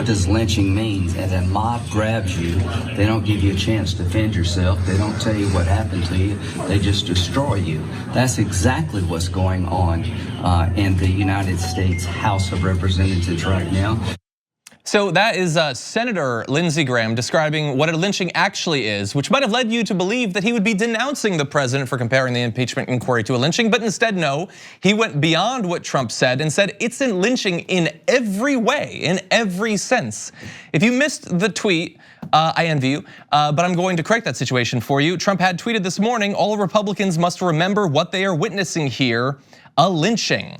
what does lynching mean? And a mob grabs you. They don't give you a chance to defend yourself. They don't tell you what happened to you. They just destroy you. That's exactly what's going on in the United States House of Representatives right now. So that is Senator Lindsey Graham describing what a lynching actually is, which might have led you to believe that he would be denouncing the president for comparing the impeachment inquiry to a lynching, but instead no, he went beyond what Trump said and said it's a lynching in every way, in every sense. If you missed the tweet, I envy you, but I'm going to correct that situation for you. Trump had tweeted this morning, all Republicans must remember what they are witnessing here, a lynching.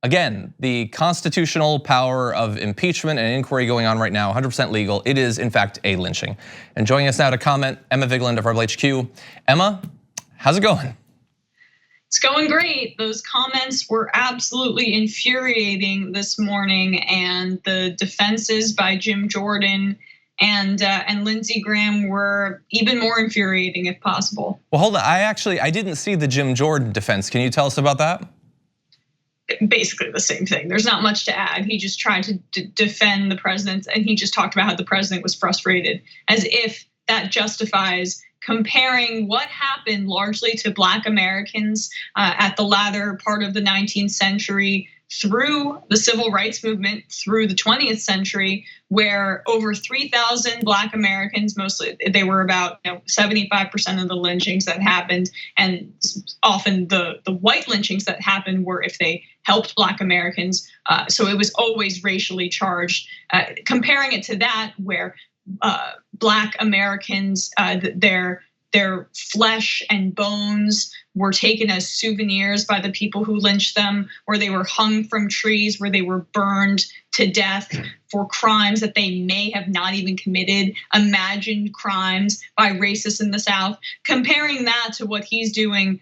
Again, the constitutional power of impeachment and inquiry going on right now, 100% legal. It is, in fact, a lynching. And joining us now to comment, Emma Vigeland of Rebel HQ. Emma, how's it going? It's going great. Those comments were absolutely infuriating this morning, and the defenses by Jim Jordan and Lindsey Graham were even more infuriating if possible. Well, hold on. I didn't see the Jim Jordan defense. Can you tell us about that? Basically the same thing. There's not much to add. He just tried to defend the president, and he just talked about how the president was frustrated, as if that justifies comparing what happened largely to Black Americans at the latter part of the 19th century through the civil rights movement through the 20th century, where over 3,000 Black Americans, mostly they were about 75% of the lynchings that happened, and often the white lynchings that happened were if they helped Black Americans. So it was always racially charged. Comparing it to that, where Black Americans, their flesh and bones were taken as souvenirs by the people who lynched them, where they were hung from trees, where they were burned to death for crimes that they may have not even committed, imagined crimes by racists in the South. Comparing that to what he's doing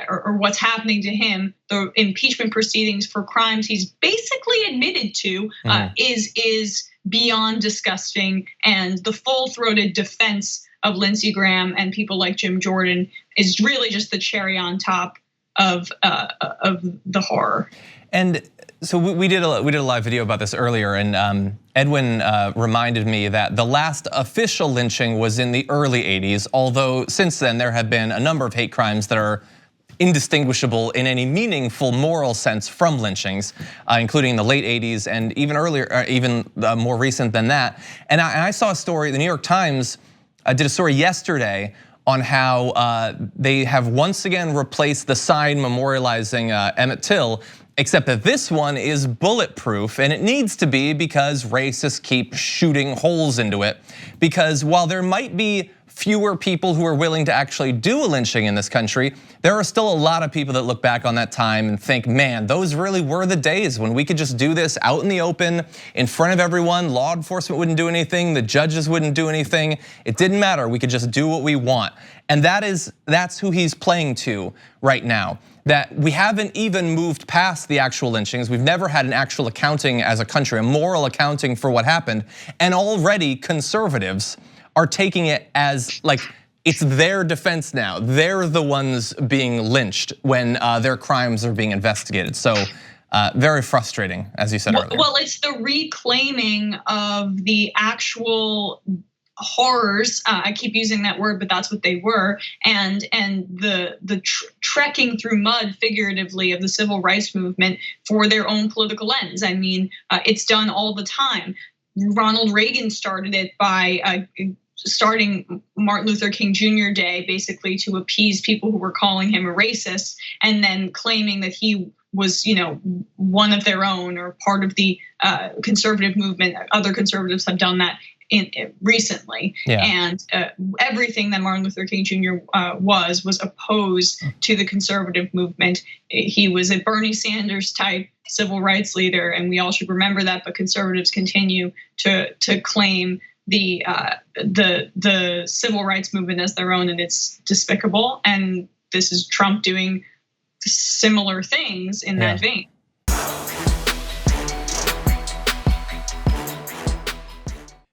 or what's happening to him, the impeachment proceedings for crimes he's basically admitted to is beyond disgusting, and the full-throated defense of Lindsey Graham and people like Jim Jordan is really just the cherry on top of the horror. And so we did a live video about this earlier, and Edwin reminded me that the last official lynching was in the early 80s, although since then there have been a number of hate crimes that are indistinguishable in any meaningful moral sense from lynchings, including the late 80s and even earlier, even more recent than that. And I saw a story, the New York Times did a story yesterday on how they have once again replaced the sign memorializing Emmett Till, except that this one is bulletproof, and it needs to be because racists keep shooting holes into it. Because while there might be fewer people who are willing to actually do a lynching in this country, there are still a lot of people that look back on that time and think, man, those really were the days when we could just do this out in the open, in front of everyone. Law enforcement wouldn't do anything, the judges wouldn't do anything. It didn't matter, we could just do what we want. And that's who he's playing to right now. That we haven't even moved past the actual lynchings. We've never had an actual accounting as a country, a moral accounting for what happened. And already conservatives are taking it as like it's their defense now. They're the ones being lynched when their crimes are being investigated. So very frustrating, as you said earlier. Well, it's the reclaiming of the actual horrors. I keep using that word, but that's what they were. And the trekking through mud, figuratively, of the civil rights movement for their own political ends. I mean, it's done all the time. Ronald Reagan started it by starting Martin Luther King Jr. Day, basically to appease people who were calling him a racist, and then claiming that he was, one of their own or part of the conservative movement. Other conservatives have done that recently, and everything that Martin Luther King Jr. was opposed to the conservative movement. He was a Bernie Sanders type civil rights leader, and we all should remember that. But conservatives continue to claim the civil rights movement as their own, and it's despicable. And this is Trump doing similar things in that vein.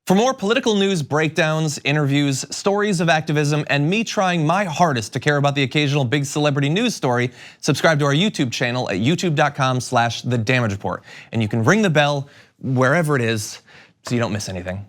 For more political news, breakdowns, interviews, stories of activism, and me trying my hardest to care about the occasional big celebrity news story, subscribe to our YouTube channel at youtube.com/thedamagereport. And you can ring the bell wherever it is so you don't miss anything.